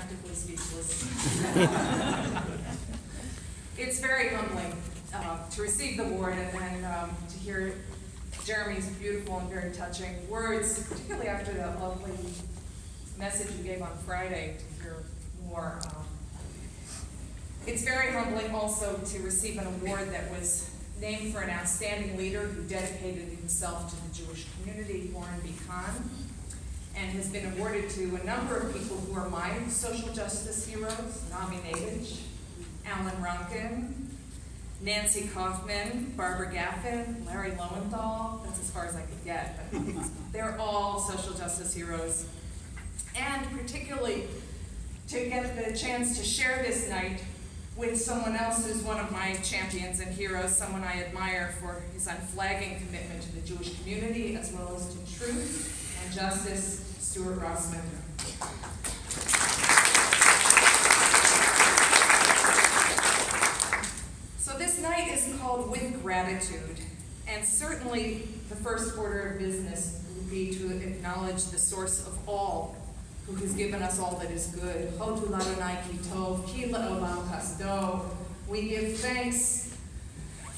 practically speechless. It's very humbling to receive the award and then to hear Jeremy's beautiful and very touching words, particularly after that lovely message you gave on Friday, to hear more. It's very humbling also to receive an award that was named for an outstanding leader who dedicated himself to the Jewish community, Kohn, and has been awarded to a number of people who are my social justice heroes: Navi Navich, Alan Runkin, Nancy Kaufman, Barbara Gaffin, Larry Lowenthal. That's as far as I could get, but they're all social justice heroes. And particularly to get the chance to share this night with someone else who's one of my champions and heroes, someone I admire for his unflagging commitment to the Jewish community as well as to truth and justice, Stuart Rossman. So this night is called With Gratitude, and certainly the first order of business would be to acknowledge the source of all, who has given us all that is good. Hodu l'Adonai ki tov, ki la'olam chasdo. We give thanks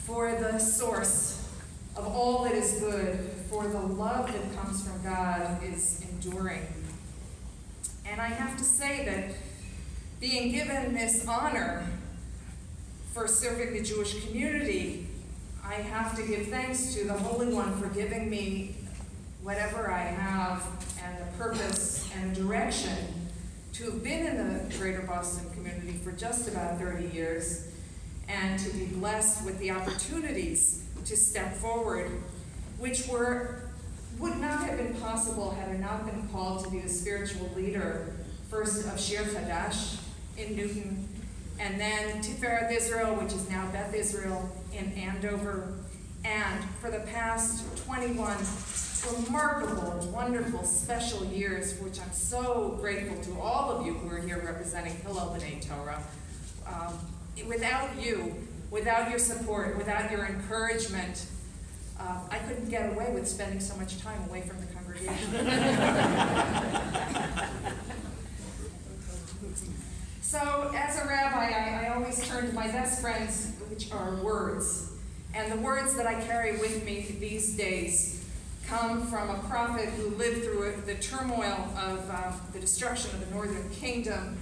for the source of all that is good, for the love that comes from God is enduring. And I have to say that being given this honor for serving the Jewish community, I have to give thanks to the Holy One for giving me whatever I have and the purpose and direction to have been in the greater Boston community for just about 30 years and to be blessed with the opportunities to step forward, which would not have been possible had I not been called to be the spiritual leader, first of Shir Chadash in Newton, and then Tiferet Israel, which is now Beth Israel in Andover, and for the past 21 remarkable, wonderful, special years, for which I'm so grateful to all of you who are here representing Hillel B'nai Torah. Without you, without your support, without your encouragement, I couldn't get away with spending so much time away from the congregation. So, as a rabbi, I always turn to my best friends, which are words. And the words that I carry with me these days come from a prophet who lived through the turmoil of the destruction of the northern kingdom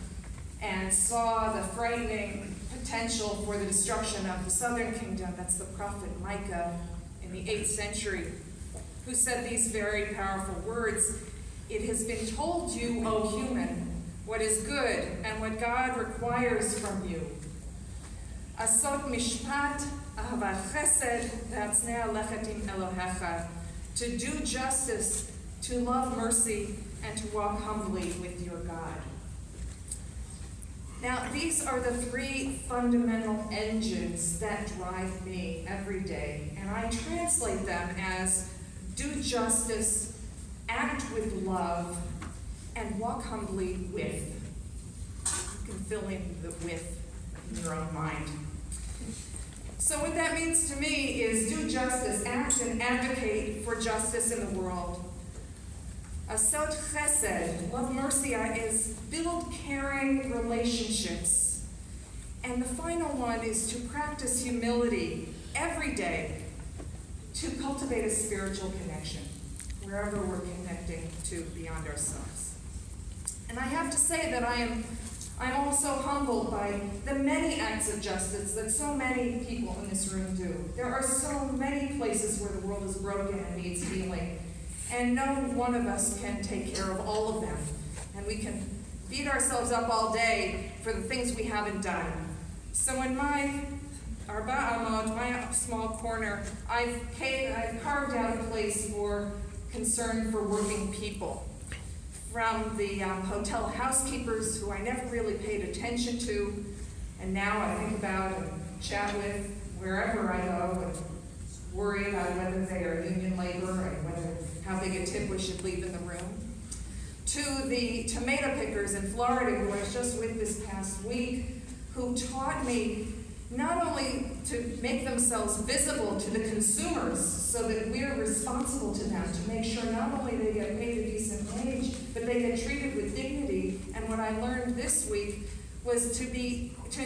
and saw the frightening potential for the destruction of the southern kingdom. That's the prophet Micah in the 8th century, who said these very powerful words: "It has been told you, O human, what is good and what God requires from you. Asot mishpat, ahavat chesed, v'hatznei alechet im Elohecha." To do justice, to love mercy, and to walk humbly with your God. Now, these are the three fundamental engines that drive me every day, and I translate them as do justice, act with love, and walk humbly with. You can fill in the with in your own mind. So what that means to me is do justice, act and advocate for justice in the world. Asot chesed, love mercy, is build caring relationships. And the final one is to practice humility every day to cultivate a spiritual connection wherever we're connecting to beyond ourselves. And I have to say that I'm also humbled by the many acts of justice that so many people in this room do. There are so many places where the world is broken and needs healing, and no one of us can take care of all of them. And we can beat ourselves up all day for the things we haven't done. So in my Arba Amot, my small corner, I've carved out a place for concern for working people. From the hotel housekeepers who I never really paid attention to, and now I think about and chat with wherever I go and worry about whether they are union labor and how big a tip we should leave in the room, to the tomato pickers in Florida who I was just with this past week, who taught me not only to make themselves visible to the consumers so that we're responsible to them, to make sure not only they get paid a decent wage, but they get treated with dignity And what I learned this week was to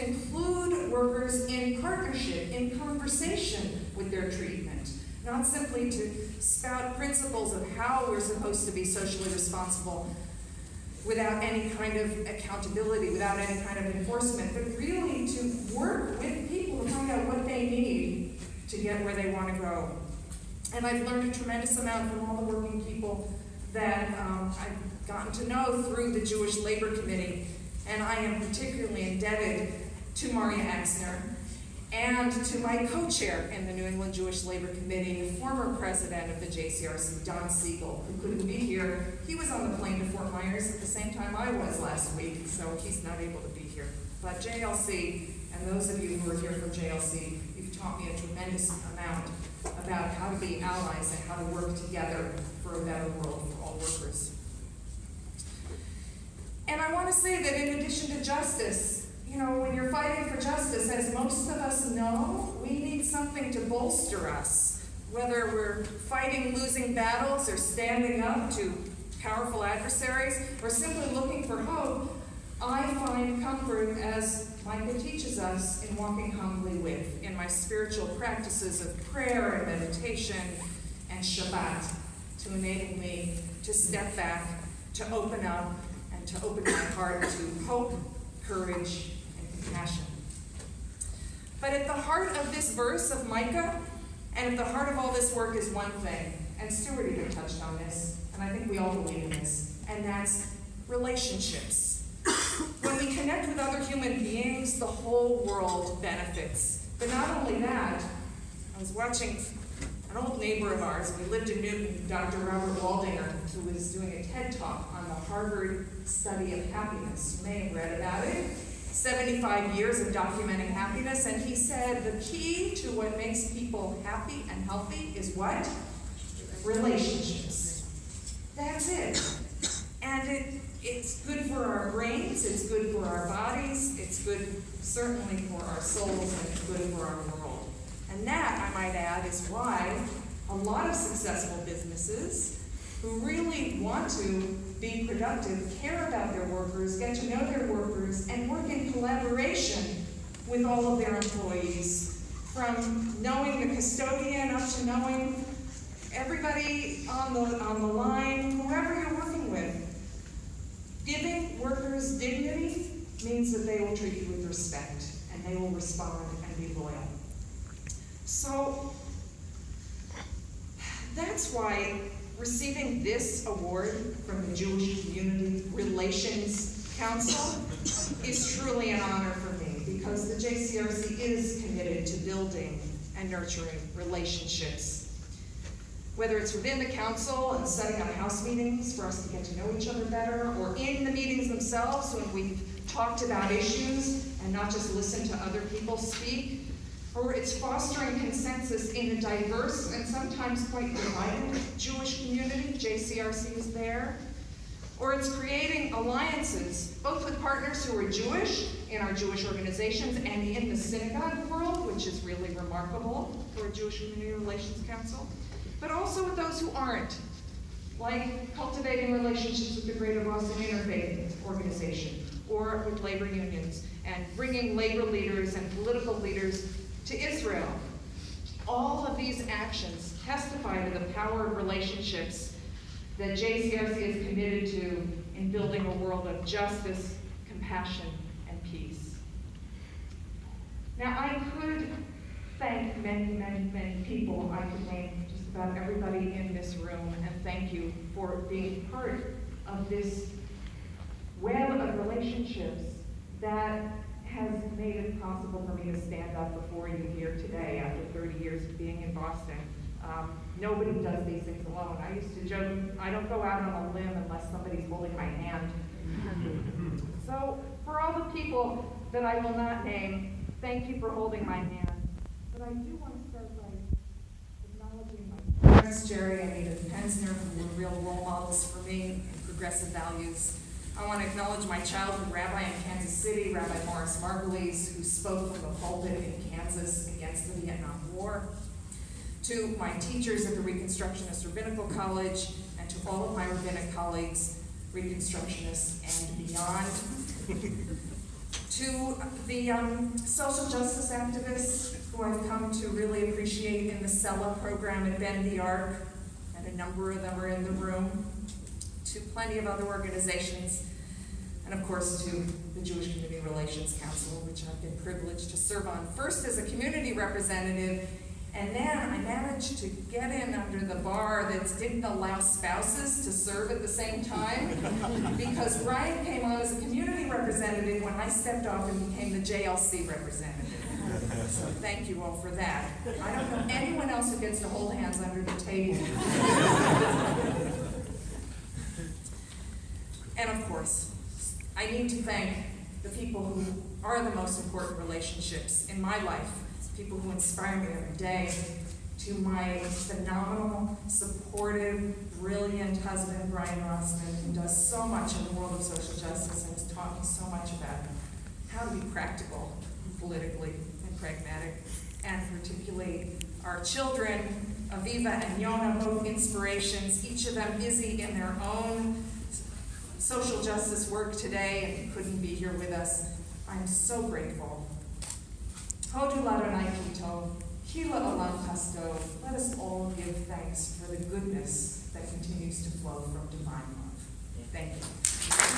include workers in partnership, in conversation with their treatment, not simply to spout principles of how we're supposed to be socially responsible without any kind of accountability, without any kind of enforcement, but really to work with people to find out what they need to get where they want to go. And I've learned a tremendous amount from all the working people that I've gotten to know through the Jewish Labor Committee. And I am particularly indebted to Maria Axner and to my co-chair in the New England Jewish Labor Committee, former president of the JCRC, Don Siegel, who couldn't be here. He was on the plane to Fort Myers at the same time I was last week, so he's not able to be here. But JLC, and those of you who are here from JLC, you've taught me a tremendous amount about how to be allies and how to work together for a better world for all workers. And I want to say that in addition to justice, when you're fighting for justice, as most of us know, we need something to bolster us. Whether we're fighting losing battles or standing up to powerful adversaries or simply looking for hope, I find comfort, as Micah teaches us, in walking humbly with, in my spiritual practices of prayer and meditation and Shabbat, to enable me to step back, to open up, and to open my heart to hope, courage, and compassion. But at the heart of this verse of Micah, and at the heart of all this work is one thing, and Stuart even touched on this, and I think we all believe in this, and that's relationships. When we connect with other human beings, the whole world benefits. But not only that, I was watching an old neighbor of ours, we lived in Newton, Dr. Robert Waldinger, who was doing a TED Talk on the Harvard study of happiness. You may have read about it. 75 years of documenting happiness, and he said the key to what makes people happy and healthy is what? Relationships. That's it. And it's good for our brains, it's good for our bodies, it's good certainly for our souls, and it's good for our world. And that, I might add, is why a lot of successful businesses who really want to be productive, care about their workers, get to know their workers, and work in collaboration with all of their employees, from knowing the custodian up to knowing everybody on the line, whoever you're working with. Giving workers dignity means that they will treat you with respect, and they will respond and be loyal. So that's why receiving this award from the Jewish Community Relations Council is truly an honor for me, because the JCRC is committed to building and nurturing relationships. Whether it's within the council and setting up house meetings for us to get to know each other better, or in the meetings themselves when we've talked about issues and not just listen to other people speak, or it's fostering consensus in a diverse and sometimes quite divided Jewish community, JCRC is there, or it's creating alliances, both with partners who are Jewish in our Jewish organizations and in the synagogue world, which is really remarkable for a Jewish Community Relations Council, but also with those who aren't, like cultivating relationships with the Greater Boston Interfaith Organization, or with labor unions, and bringing labor leaders and political leaders to Israel. All of these actions testify to the power of relationships that JCRC is committed to in building a world of justice, compassion, and peace. Now, I could thank many, many, many people. I could name just about everybody in this room, and thank you for being part of this web of relationships that has made it possible for me to stand up before you here today after 30 years of being in Boston. Nobody does these things alone. I used to joke, I don't go out on a limb unless somebody's holding my hand. So for all the people that I will not name, thank you for holding my hand. But I do want to start by acknowledging my parents, Jerry and Rabbi Penzner, who were real role models for me in progressive values. I want to acknowledge my childhood rabbi in Kansas City, Rabbi Morris Margulies, who spoke from the pulpit in Kansas against the Vietnam War. To my teachers at the Reconstructionist Rabbinical College, and to all of my rabbinic colleagues, Reconstructionists and beyond. To the social justice activists who I've come to really appreciate in the SELA program at Bend the Arc, and a number of them are in the room, to plenty of other organizations, and of course to the Jewish Community Relations Council, which I've been privileged to serve on, first as a community representative, and then I managed to get in under the bar that didn't allow spouses to serve at the same time, because Brian came on as a community representative when I stepped off and became the JLC representative. So thank you all for that. I don't know anyone else who gets to hold hands under the table. And of course, I need to thank the people who are the most important relationships in my life, people who inspire me every day, to my phenomenal, supportive, brilliant husband, Brian Rossman, who does so much in the world of social justice and has taught me so much about how to be practical, politically, and pragmatic, and particularly our children, Aviva and Yona, both inspirations, each of them busy in their own social justice work today and couldn't be here with us. I'm so grateful. Hodu Ladonai Kito, Kila Olam Pasto. Let us all give thanks for the goodness that continues to flow from divine love. Thank you.